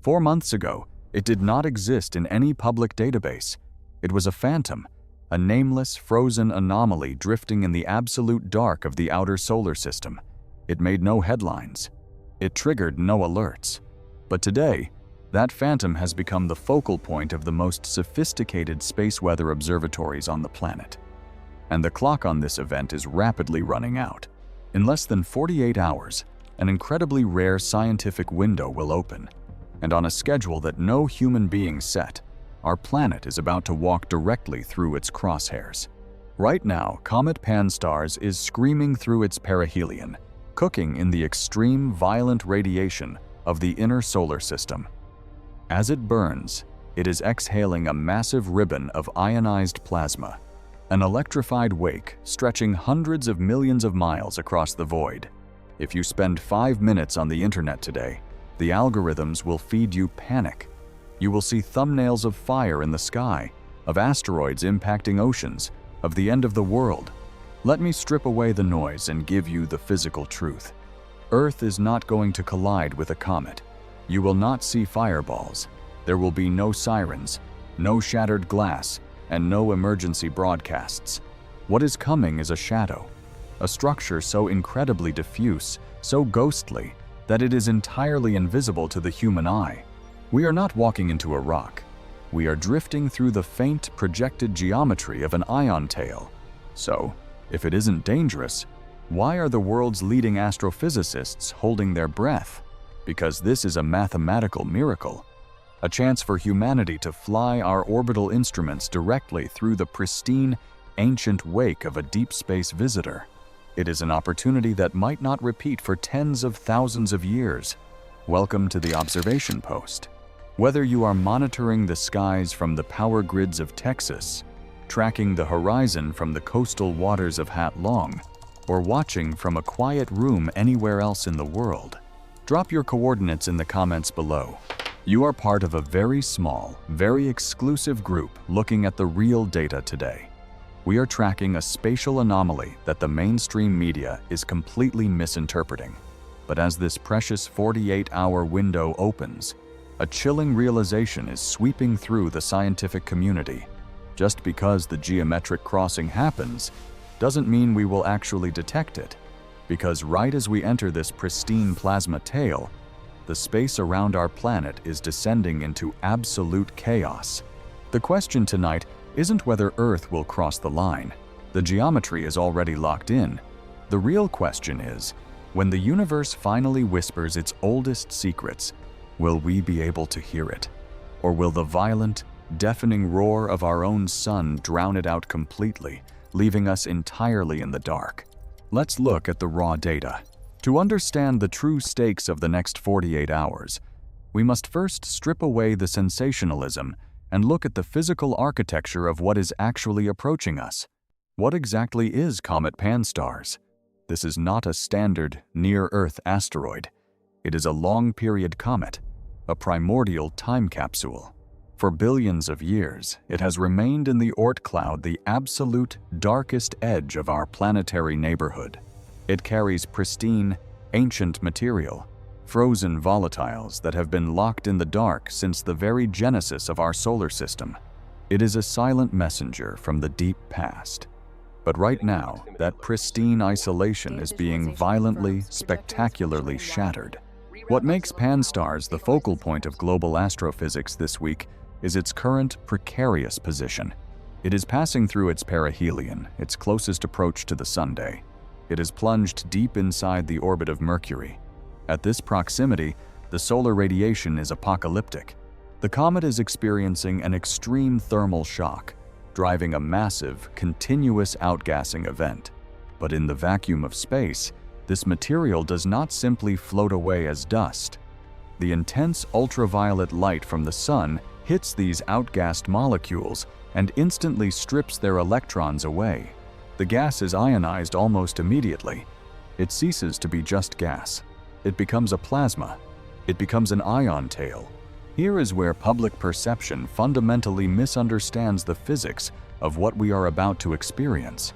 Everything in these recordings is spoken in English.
4 months ago, it did not exist in any public database. It was a phantom, a nameless, frozen anomaly drifting in the absolute dark of the outer solar system. It made no headlines. It triggered no alerts. But today, that phantom has become the focal point of the most sophisticated space weather observatories on the planet. And the clock on this event is rapidly running out. In less than 48 hours, an incredibly rare scientific window will open. And on a schedule that no human being set, our planet is about to walk directly through its crosshairs. Right now, Comet Pan-STARRS is screaming through its perihelion, cooking in the extreme violent radiation of the inner solar system. As it burns, it is exhaling a massive ribbon of ionized plasma, an electrified wake stretching hundreds of millions of miles across the void. If you spend 5 minutes on the internet today, the algorithms will feed you panic. You will see thumbnails of fire in the sky, of asteroids impacting oceans, of the end of the world. Let me strip away the noise and give you the physical truth. Earth is not going to collide with a comet. You will not see fireballs. There will be no sirens, no shattered glass, and no emergency broadcasts. What is coming is a shadow, a structure so incredibly diffuse, so ghostly, that it is entirely invisible to the human eye. We are not walking into a rock. We are drifting through the faint, projected geometry of an ion tail. So, if it isn't dangerous, why are the world's leading astrophysicists holding their breath? Because this is a mathematical miracle, a chance for humanity to fly our orbital instruments directly through the pristine, ancient wake of a deep space visitor. It is an opportunity that might not repeat for tens of thousands of years. Welcome to the observation post. Whether you are monitoring the skies from the power grids of Texas, tracking the horizon from the coastal waters of Hat Long, or watching from a quiet room anywhere else in the world, drop your coordinates in the comments below. You are part of a very small, very exclusive group looking at the real data today. We are tracking a spatial anomaly that the mainstream media is completely misinterpreting. But as this precious 48-hour window opens, a chilling realization is sweeping through the scientific community. Just because the geometric crossing happens doesn't mean we will actually detect it, because right as we enter this pristine plasma tail, the space around our planet is descending into absolute chaos. The question tonight isn't whether Earth will cross the line. The geometry is already locked in. The real question is, when the universe finally whispers its oldest secrets, will we be able to hear it? Or will the violent, deafening roar of our own sun drown it out completely, leaving us entirely in the dark? Let's look at the raw data. To understand the true stakes of the next 48 hours, we must first strip away the sensationalism and look at the physical architecture of what is actually approaching us. What exactly is Comet Pan-STARRS? This is not a standard near-Earth asteroid. It is a long-period comet, a primordial time capsule. For billions of years, it has remained in the Oort cloud, the absolute darkest edge of our planetary neighborhood. It carries pristine, ancient material, frozen volatiles that have been locked in the dark since the very genesis of our solar system. It is a silent messenger from the deep past. But right now, that pristine isolation is being violently, spectacularly shattered. What makes Pan-STARRS the focal point of global astrophysics this week is its current precarious position. It is passing through its perihelion, its closest approach to the Sunday. It is plunged deep inside the orbit of Mercury. At this proximity, the solar radiation is apocalyptic. The comet is experiencing an extreme thermal shock, driving a massive, continuous outgassing event. But in the vacuum of space, this material does not simply float away as dust. The intense ultraviolet light from the sun hits these outgassed molecules and instantly strips their electrons away. The gas is ionized almost immediately. It ceases to be just gas. It becomes a plasma. It becomes an ion tail. Here is where public perception fundamentally misunderstands the physics of what we are about to experience.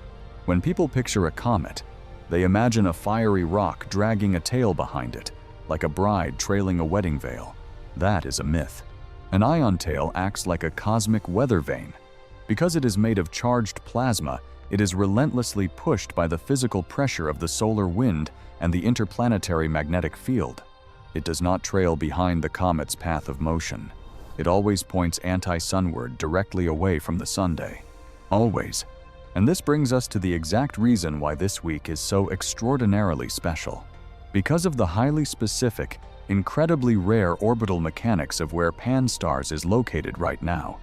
When people picture a comet, they imagine a fiery rock dragging a tail behind it, like a bride trailing a wedding veil. That is a myth. An ion tail acts like a cosmic weather vane. Because it is made of charged plasma, it is relentlessly pushed by the physical pressure of the solar wind and the interplanetary magnetic field. It does not trail behind the comet's path of motion. It always points anti-sunward directly away from the Sunday. Always. And this brings us to the exact reason why this week is so extraordinarily special. Because of the highly specific, incredibly rare orbital mechanics of where Pan-STARRS is located right now.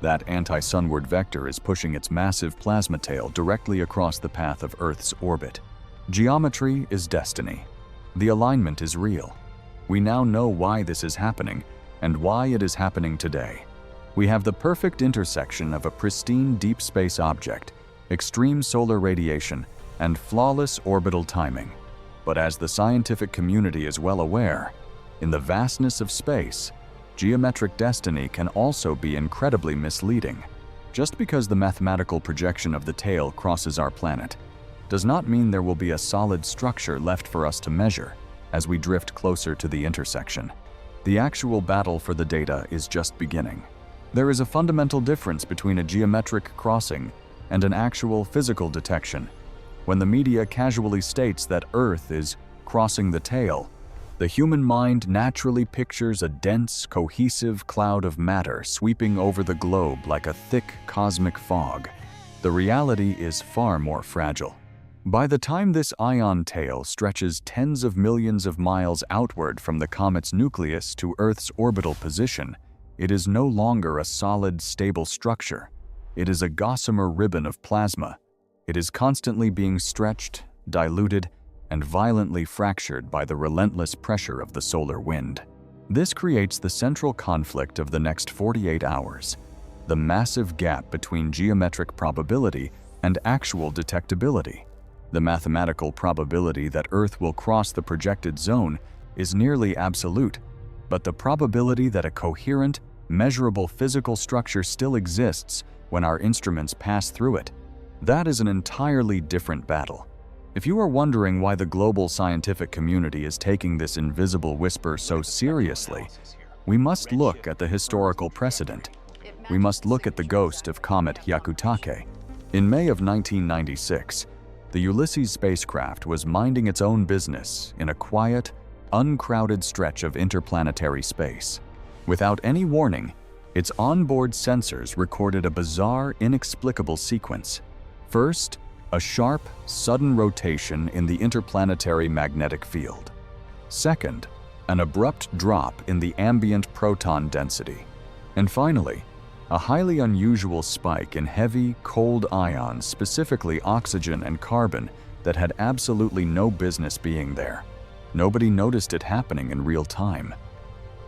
That anti-sunward vector is pushing its massive plasma tail directly across the path of Earth's orbit. Geometry is destiny. The alignment is real. We now know why this is happening and why it is happening today. We have the perfect intersection of a pristine deep space object, extreme solar radiation, and flawless orbital timing. But as the scientific community is well aware, in the vastness of space, geometric destiny can also be incredibly misleading. Just because the mathematical projection of the tail crosses our planet does not mean there will be a solid structure left for us to measure as we drift closer to the intersection. The actual battle for the data is just beginning. There is a fundamental difference between a geometric crossing and an actual physical detection. When the media casually states that Earth is crossing the tail, the human mind naturally pictures a dense, cohesive cloud of matter sweeping over the globe like a thick cosmic fog. The reality is far more fragile. By the time this ion tail stretches tens of millions of miles outward from the comet's nucleus to Earth's orbital position, it is no longer a solid, stable structure. It is a gossamer ribbon of plasma. It is constantly being stretched, diluted, and violently fractured by the relentless pressure of the solar wind. This creates the central conflict of the next 48 hours, the massive gap between geometric probability and actual detectability. The mathematical probability that Earth will cross the projected zone is nearly absolute, but the probability that a coherent, measurable physical structure still exists when our instruments pass through it, that is an entirely different battle. If you are wondering why the global scientific community is taking this invisible whisper so seriously, we must look at the historical precedent. We must look at the ghost of Comet Hyakutake. In May of 1996, the Ulysses spacecraft was minding its own business in a quiet, uncrowded stretch of interplanetary space. Without any warning, its onboard sensors recorded a bizarre, inexplicable sequence. First, a sharp, sudden rotation in the interplanetary magnetic field. Second, an abrupt drop in the ambient proton density. And finally, a highly unusual spike in heavy, cold ions, specifically oxygen and carbon, that had absolutely no business being there. Nobody noticed it happening in real time.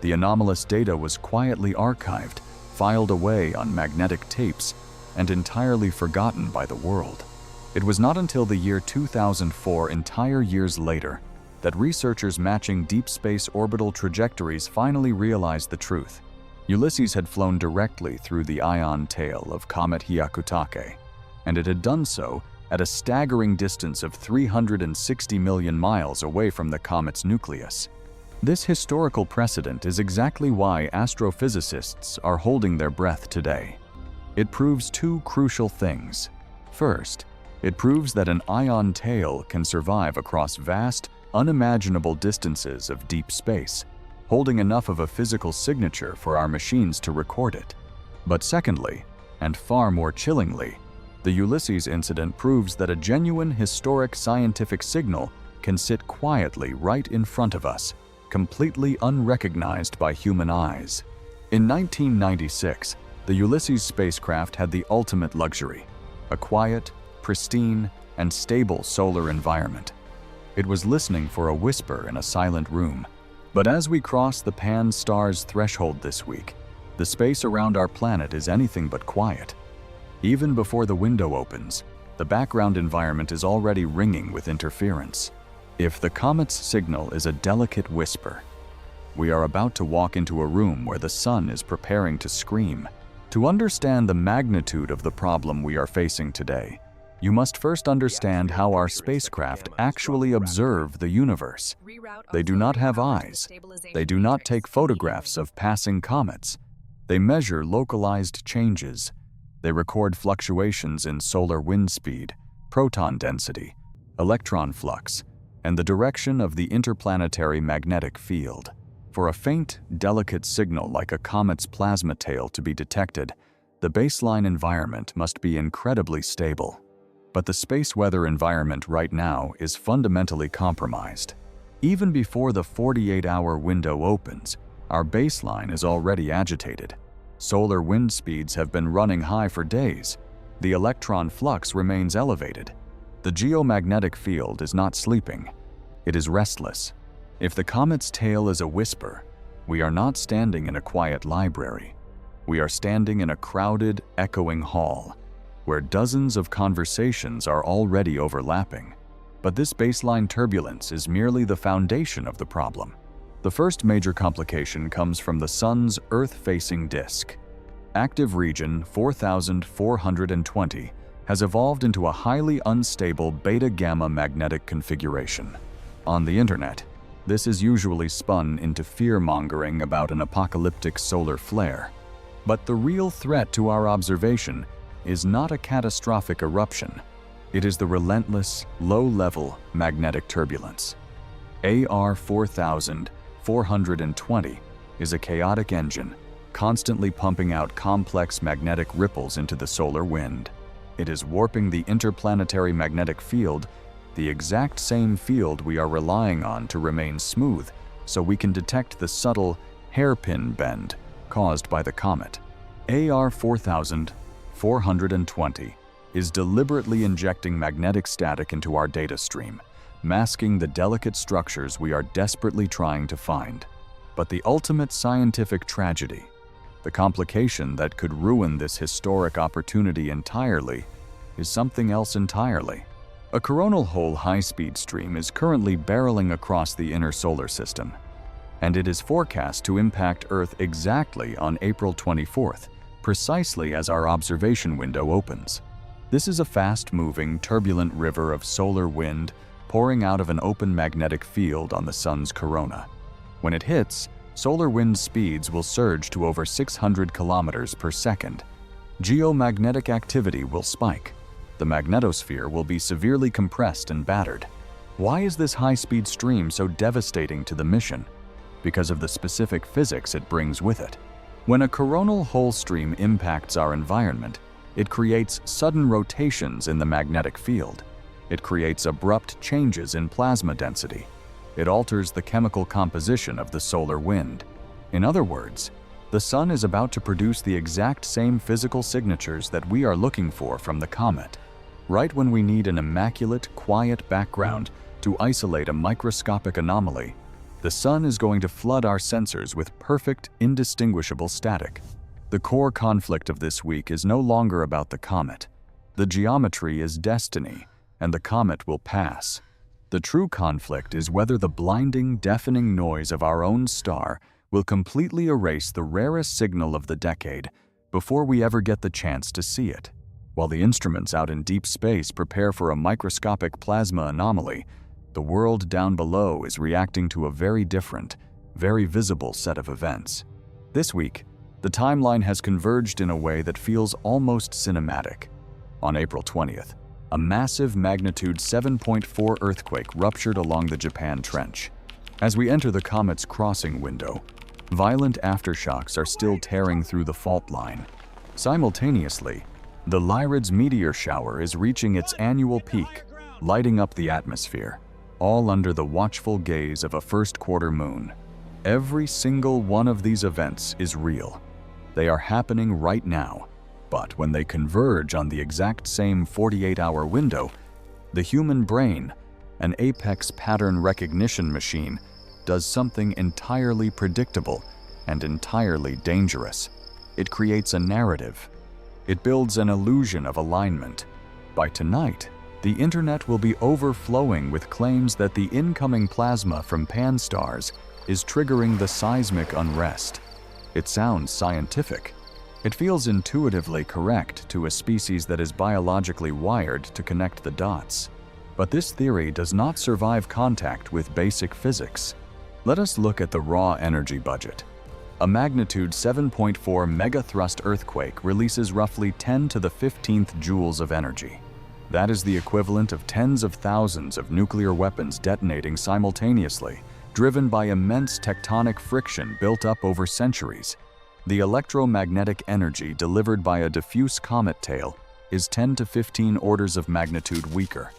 The anomalous data was quietly archived, filed away on magnetic tapes, and entirely forgotten by the world. It was not until the year 2004, entire years later, that researchers matching deep space orbital trajectories finally realized the truth. Ulysses had flown directly through the ion tail of Comet Hyakutake, and it had done so at a staggering distance of 360 million miles away from the comet's nucleus. This historical precedent is exactly why astrophysicists are holding their breath today. It proves two crucial things. First, it proves that an ion tail can survive across vast, unimaginable distances of deep space, holding enough of a physical signature for our machines to record it. But secondly, and far more chillingly, the Ulysses incident proves that a genuine historic scientific signal can sit quietly right in front of us, completely unrecognized by human eyes. In 1996, the Ulysses spacecraft had the ultimate luxury: a quiet, pristine, and stable solar environment. It was listening for a whisper in a silent room. But as we cross the Pan-STARRS threshold this week, the space around our planet is anything but quiet. Even before the window opens, the background environment is already ringing with interference. If the comet's signal is a delicate whisper, we are about to walk into a room where the sun is preparing to scream. To understand the magnitude of the problem we are facing today, You must first understand how our spacecraft actually observe the universe. They do not have eyes. They do not take photographs of passing comets. They measure localized changes. They record fluctuations in solar wind speed, proton density, electron flux, and the direction of the interplanetary magnetic field. For a faint, delicate signal like a comet's plasma tail to be detected, the baseline environment must be incredibly stable. But the space weather environment right now is fundamentally compromised. Even before the 48-hour window opens, our baseline is already agitated. Solar wind speeds have been running high for days. The electron flux remains elevated. The geomagnetic field is not sleeping. It is restless. If the comet's tail is a whisper, we are not standing in a quiet library. We are standing in a crowded, echoing hall, where dozens of conversations are already overlapping. But this baseline turbulence is merely the foundation of the problem. The first major complication comes from the Sun's Earth-facing disk. Active region 4420 has evolved into a highly unstable beta-gamma magnetic configuration. On the internet, this is usually spun into fear-mongering about an apocalyptic solar flare. But the real threat to our observation is not a catastrophic eruption. It is the relentless, low-level magnetic turbulence. AR 4420 is a chaotic engine, constantly pumping out complex magnetic ripples into the solar wind. It is warping the interplanetary magnetic field, the exact same field we are relying on to remain smooth, so we can detect the subtle hairpin bend caused by the comet. AR 4420 is deliberately injecting magnetic static into our data stream, masking the delicate structures we are desperately trying to find. But the ultimate scientific tragedy, the complication that could ruin this historic opportunity entirely, is something else entirely. A coronal hole high-speed stream is currently barreling across the inner solar system, and it is forecast to impact Earth exactly on April 24th, precisely as our observation window opens. This is a fast-moving, turbulent river of solar wind pouring out of an open magnetic field on the Sun's corona. When it hits, solar wind speeds will surge to over 600 kilometers per second. Geomagnetic activity will spike. The magnetosphere will be severely compressed and battered. Why is this high-speed stream so devastating to the mission? Because of the specific physics it brings with it. When a coronal hole stream impacts our environment, it creates sudden rotations in the magnetic field. It creates abrupt changes in plasma density. It alters the chemical composition of the solar wind. In other words, the Sun is about to produce the exact same physical signatures that we are looking for from the comet. Right when we need an immaculate, quiet background to isolate a microscopic anomaly, the Sun is going to flood our sensors with perfect, indistinguishable static. The core conflict of this week is no longer about the comet. The geometry is destiny, and the comet will pass. The true conflict is whether the blinding, deafening noise of our own star will completely erase the rarest signal of the decade before we ever get the chance to see it. While the instruments out in deep space prepare for a microscopic plasma anomaly, the world down below is reacting to a very different, very visible set of events. This week, the timeline has converged in a way that feels almost cinematic. On April 20th, a massive magnitude 7.4 earthquake ruptured along the Japan Trench. As we enter the comet's crossing window, violent aftershocks are still tearing through the fault line. Simultaneously, the Lyrids meteor shower is reaching its annual peak, lighting up the atmosphere, all under the watchful gaze of a first-quarter moon. Every single one of these events is real. They are happening right now, but when they converge on the exact same 48-hour window, the human brain, an apex pattern recognition machine, does something entirely predictable and entirely dangerous. It creates a narrative. It builds an illusion of alignment. By tonight, the internet will be overflowing with claims that the incoming plasma from Pan-STARRS is triggering the seismic unrest. It sounds scientific. It feels intuitively correct to a species that is biologically wired to connect the dots. But this theory does not survive contact with basic physics. Let us look at the raw energy budget. A magnitude 7.4 megathrust earthquake releases roughly 10 to the 15th joules of energy. That is the equivalent of tens of thousands of nuclear weapons detonating simultaneously, driven by immense tectonic friction built up over centuries. The electromagnetic energy delivered by a diffuse comet tail is 10 to 15 orders of magnitude weaker.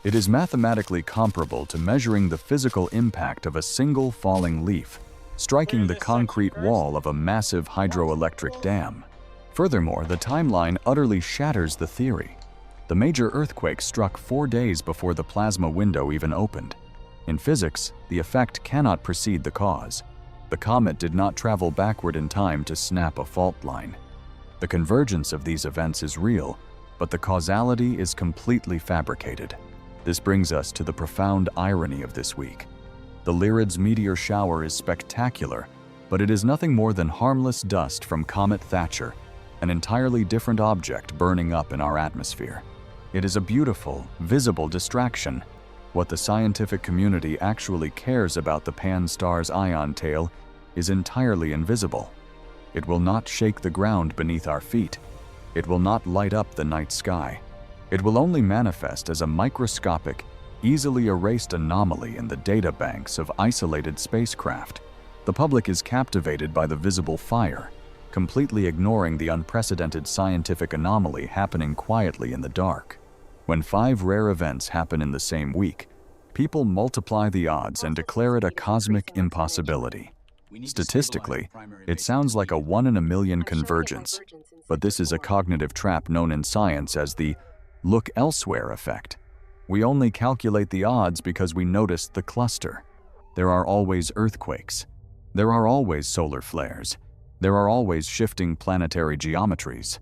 It is mathematically comparable to measuring the physical impact of a single falling leaf, striking the concrete wall of a massive hydroelectric dam. Furthermore, the timeline utterly shatters the theory. The major earthquake struck 4 days before the plasma window even opened. In physics, the effect cannot precede the cause. The comet did not travel backward in time to snap a fault line. The convergence of these events is real, but the causality is completely fabricated. This brings us to the profound irony of this week. The Lyrids meteor shower is spectacular, but it is nothing more than harmless dust from Comet Thatcher, an entirely different object burning up in our atmosphere. It is a beautiful, visible distraction. What the scientific community actually cares about the Pan-STARRS ion tail is entirely invisible. It will not shake the ground beneath our feet. It will not light up the night sky. It will only manifest as a microscopic, easily erased anomaly in the data banks of isolated spacecraft. The public is captivated by the visible fire, completely ignoring the unprecedented scientific anomaly happening quietly in the dark. When 5 rare events happen in the same week, people multiply the odds and declare it a cosmic impossibility. Statistically, it sounds like a 1 in a million convergence, but this is a cognitive trap known in science as the look elsewhere effect. We only calculate the odds because we noticed the cluster. There are always earthquakes. There are always solar flares. There are always shifting planetary geometries.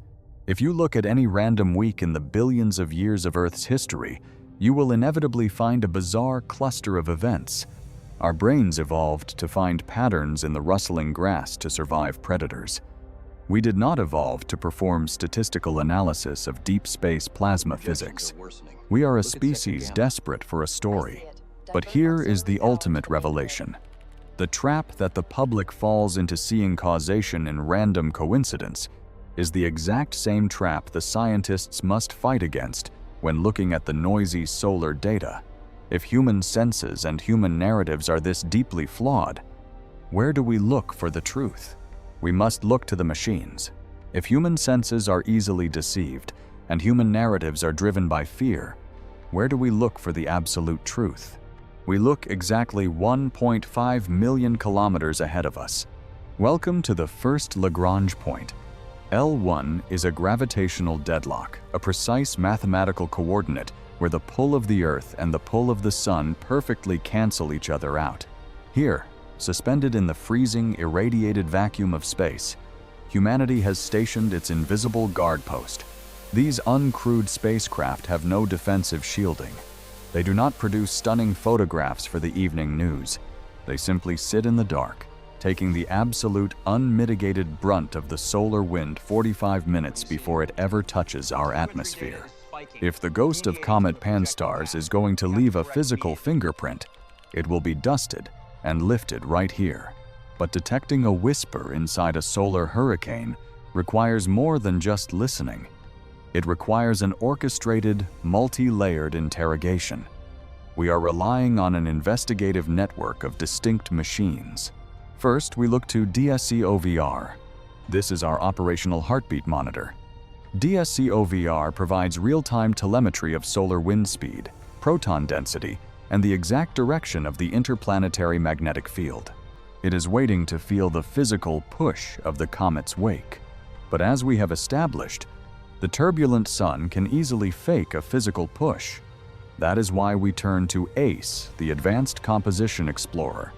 If you look at any random week in the billions of years of Earth's history, you will inevitably find a bizarre cluster of events. Our brains evolved to find patterns in the rustling grass to survive predators. We did not evolve to perform statistical analysis of deep space plasma physics. We are a species desperate for a story. But here is the ultimate revelation. The trap that the public falls into seeing causation in random coincidence is the exact same trap the scientists must fight against when looking at the noisy solar data. If human senses and human narratives are this deeply flawed, where do we look for the truth? We must look to the machines. If human senses are easily deceived and human narratives are driven by fear, where do we look for the absolute truth? We look exactly 1.5 million kilometers ahead of us. Welcome to the first Lagrange point. L1 is a gravitational deadlock, a precise mathematical coordinate where the pull of the Earth and the pull of the Sun perfectly cancel each other out. Here, suspended in the freezing, irradiated vacuum of space, humanity has stationed its invisible guard post. These uncrewed spacecraft have no defensive shielding. They do not produce stunning photographs for the evening news. They simply sit in the dark, taking the absolute, unmitigated brunt of the solar wind 45 minutes before it ever touches our atmosphere. If the ghost of Comet Pan-STARRS is going to leave a physical fingerprint, it will be dusted and lifted right here. But detecting a whisper inside a solar hurricane requires more than just listening. It requires an orchestrated, multi-layered interrogation. We are relying on an investigative network of distinct machines. First, we look to DSCOVR. This is our operational heartbeat monitor. DSCOVR provides real-time telemetry of solar wind speed, proton density, and the exact direction of the interplanetary magnetic field. It is waiting to feel the physical push of the comet's wake. But as we have established, the turbulent sun can easily fake a physical push. That is why we turn to ACE, the Advanced Composition Explorer.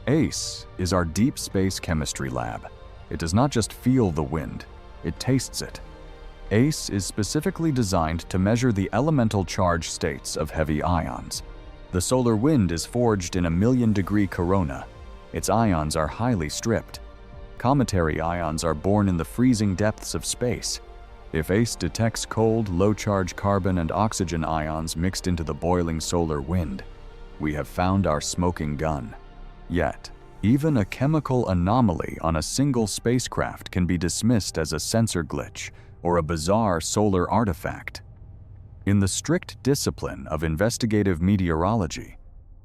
ACE is our deep space chemistry lab. It does not just feel the wind, it tastes it. ACE is specifically designed to measure the elemental charge states of heavy ions. The solar wind is forged in a million-degree corona. Its ions are highly stripped. Cometary ions are born in the freezing depths of space. If ACE detects cold, low-charge carbon and oxygen ions mixed into the boiling solar wind, we have found our smoking gun. Yet, even a chemical anomaly on a single spacecraft can be dismissed as a sensor glitch or a bizarre solar artifact. In the strict discipline of investigative meteorology,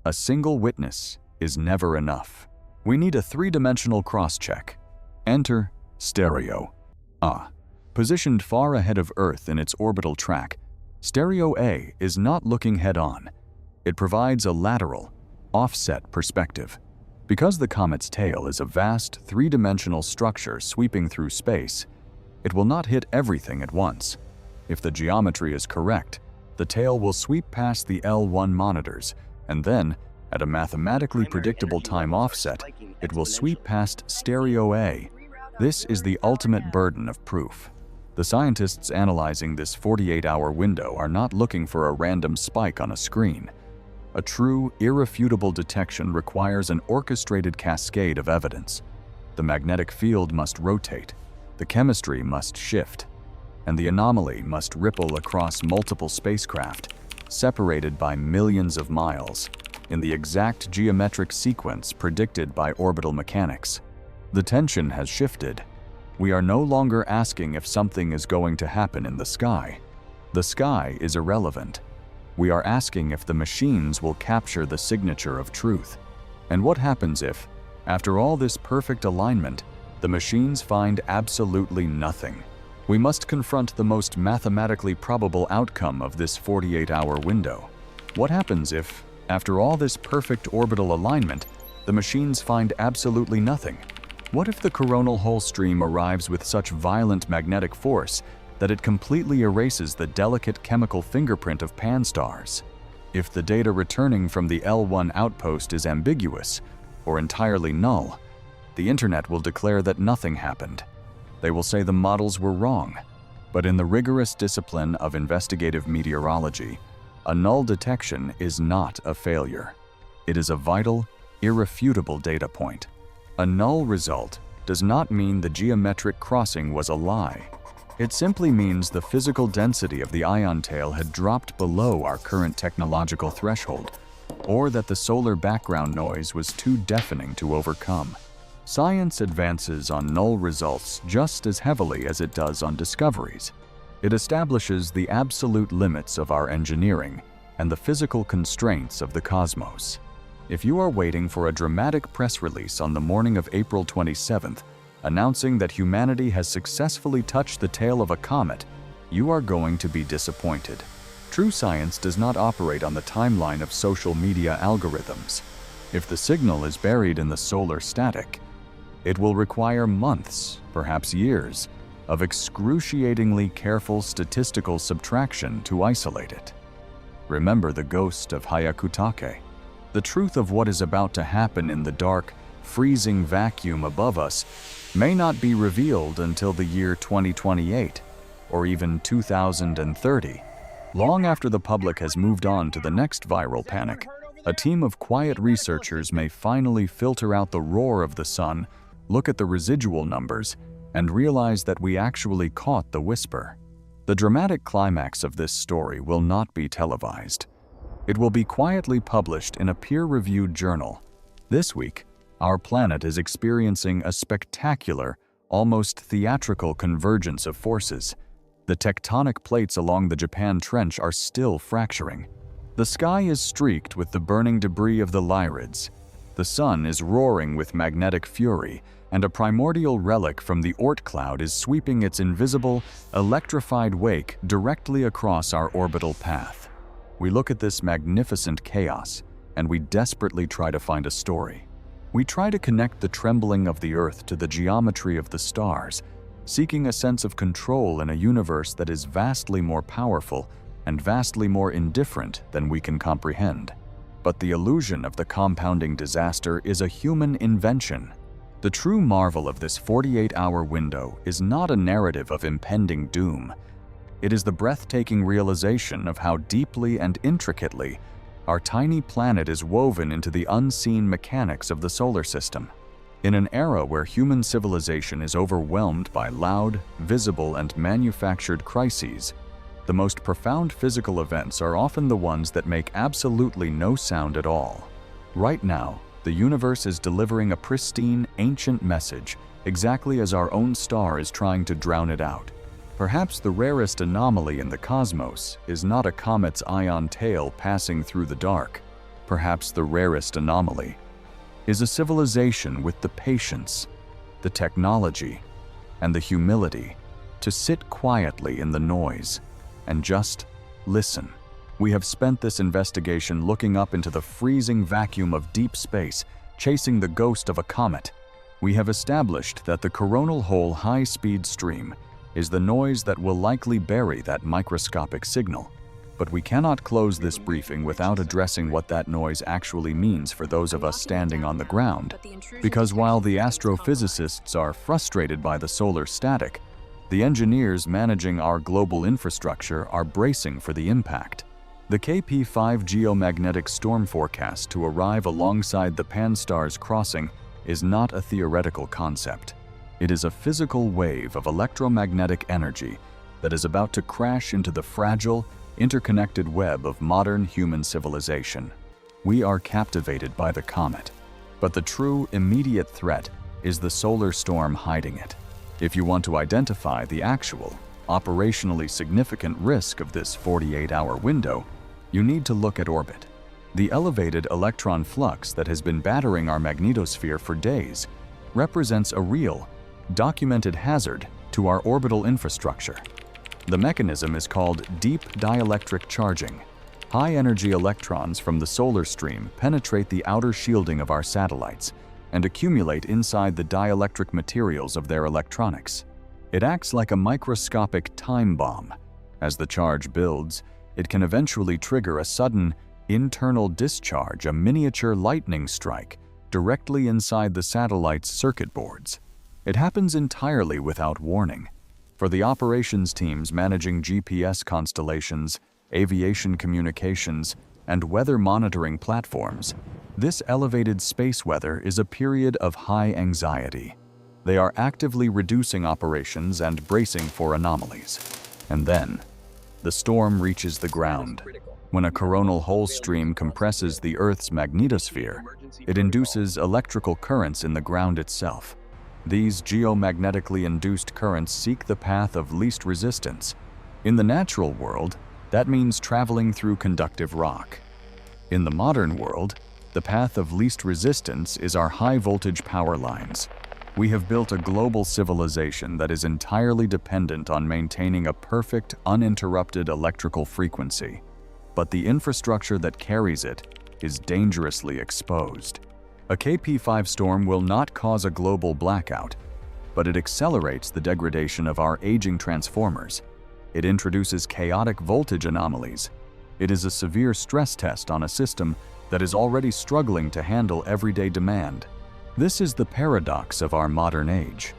a single witness is never enough. We need a three-dimensional cross-check. Enter stereo. Positioned far ahead of Earth in its orbital track, stereo A is not looking head-on. It provides a lateral, offset perspective. Because the comet's tail is a vast, three-dimensional structure sweeping through space, it will not hit everything at once. If the geometry is correct, the tail will sweep past the L1 monitors, and then, at a mathematically predictable time offset, it will sweep past stereo A. This is the ultimate burden of proof. The scientists analyzing this 48-hour window are not looking for a random spike on a screen. A true, irrefutable detection requires an orchestrated cascade of evidence. The magnetic field must rotate, the chemistry must shift, and the anomaly must ripple across multiple spacecraft, separated by millions of miles, in the exact geometric sequence predicted by orbital mechanics. The tension has shifted. We are no longer asking if something is going to happen in the sky. The sky is irrelevant. We are asking if the machines will capture the signature of truth. And what happens if, after all this perfect alignment, the machines find absolutely nothing? We must confront the most mathematically probable outcome of this 48-hour window. What happens if, after all this perfect orbital alignment, the machines find absolutely nothing? What if the coronal hole stream arrives with such violent magnetic force that it completely erases the delicate chemical fingerprint of Pan-STARRS? If the data returning from the L1 outpost is ambiguous or entirely null, the internet will declare that nothing happened. They will say the models were wrong. But in the rigorous discipline of investigative meteorology, a null detection is not a failure. It is a vital, irrefutable data point. A null result does not mean the geometric crossing was a lie. It simply means the physical density of the ion tail had dropped below our current technological threshold, or that the solar background noise was too deafening to overcome. Science advances on null results just as heavily as it does on discoveries. It establishes the absolute limits of our engineering and the physical constraints of the cosmos. If you are waiting for a dramatic press release on the morning of April 27th, announcing that humanity has successfully touched the tail of a comet, you are going to be disappointed. True science does not operate on the timeline of social media algorithms. If the signal is buried in the solar static, it will require months, perhaps years, of excruciatingly careful statistical subtraction to isolate it. Remember the ghost of Hyakutake. The truth of what is about to happen in the dark, freezing vacuum above us may not be revealed until the year 2028, or even 2030. Long after the public has moved on to the next viral panic, a team of quiet researchers may finally filter out the roar of the sun, look at the residual numbers, and realize that we actually caught the whisper. The dramatic climax of this story will not be televised. It will be quietly published in a peer-reviewed journal. This week, our planet is experiencing a spectacular, almost theatrical convergence of forces. The tectonic plates along the Japan Trench are still fracturing. The sky is streaked with the burning debris of the Lyrids. The sun is roaring with magnetic fury, and a primordial relic from the Oort cloud is sweeping its invisible, electrified wake directly across our orbital path. We look at this magnificent chaos, and we desperately try to find a story. We try to connect the trembling of the Earth to the geometry of the stars, seeking a sense of control in a universe that is vastly more powerful and vastly more indifferent than we can comprehend. But the illusion of the compounding disaster is a human invention. The true marvel of this 48-hour window is not a narrative of impending doom. It is the breathtaking realization of how deeply and intricately our tiny planet is woven into the unseen mechanics of the solar system. In an era where human civilization is overwhelmed by loud, visible, and manufactured crises, the most profound physical events are often the ones that make absolutely no sound at all. Right now, the universe is delivering a pristine, ancient message, exactly as our own star is trying to drown it out. Perhaps the rarest anomaly in the cosmos is not a comet's ion tail passing through the dark. Perhaps the rarest anomaly is a civilization with the patience, the technology, and the humility to sit quietly in the noise and just listen. We have spent this investigation looking up into the freezing vacuum of deep space, chasing the ghost of a comet. We have established that the Coronal Hole High-Speed stream is the noise that will likely bury that microscopic signal. But we cannot close this briefing without addressing what that noise actually means for those of us standing on the ground. Because while the astrophysicists are frustrated by the solar static, the engineers managing our global infrastructure are bracing for the impact. The KP5 geomagnetic storm forecast to arrive alongside the Pan-STARRS crossing is not a theoretical concept. It is a physical wave of electromagnetic energy that is about to crash into the fragile, interconnected web of modern human civilization. We are captivated by the comet, but the true, immediate threat is the solar storm hiding it. If you want to identify the actual, operationally significant risk of this 48-hour window, you need to look at orbit. The elevated electron flux that has been battering our magnetosphere for days represents a real, documented hazard to our orbital infrastructure. The mechanism is called deep dielectric charging. High-energy electrons from the solar stream penetrate the outer shielding of our satellites and accumulate inside the dielectric materials of their electronics. It acts like a microscopic time bomb. As the charge builds, it can eventually trigger a sudden, internal discharge, a miniature lightning strike, directly inside the satellite's circuit boards. It happens entirely without warning. For the operations teams managing GPS constellations, aviation communications, and weather monitoring platforms, this elevated space weather is a period of high anxiety. They are actively reducing operations and bracing for anomalies. And then, the storm reaches the ground. When a coronal hole stream compresses the Earth's magnetosphere, it induces electrical currents in the ground itself. These geomagnetically induced currents seek the path of least resistance. In the natural world, that means traveling through conductive rock. In the modern world, the path of least resistance is our high-voltage power lines. We have built a global civilization that is entirely dependent on maintaining a perfect, uninterrupted electrical frequency. But the infrastructure that carries it is dangerously exposed. A KP5 storm will not cause a global blackout, but it accelerates the degradation of our aging transformers. It introduces chaotic voltage anomalies. It is a severe stress test on a system that is already struggling to handle everyday demand. This is the paradox of our modern age.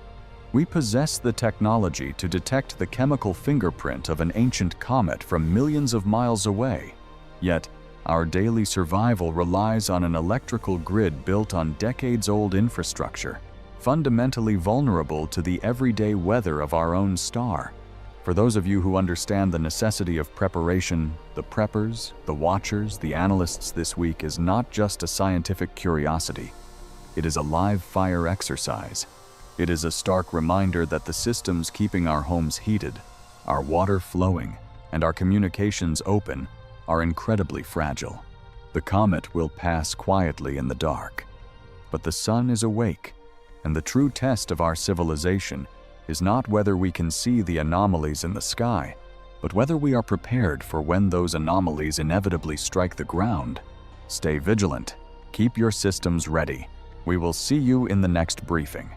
We possess the technology to detect the chemical fingerprint of an ancient comet from millions of miles away. Yet, our daily survival relies on an electrical grid built on decades-old infrastructure, fundamentally vulnerable to the everyday weather of our own star. For those of you who understand the necessity of preparation, the preppers, the watchers, the analysts this week is not just a scientific curiosity. It is a live fire exercise. It is a stark reminder that the systems keeping our homes heated, our water flowing, and our communications open are incredibly fragile. The comet will pass quietly in the dark, but the sun is awake, and the true test of our civilization is not whether we can see the anomalies in the sky, but whether we are prepared for when those anomalies inevitably strike the ground. Stay vigilant. Keep your systems ready. We will see you in the next briefing.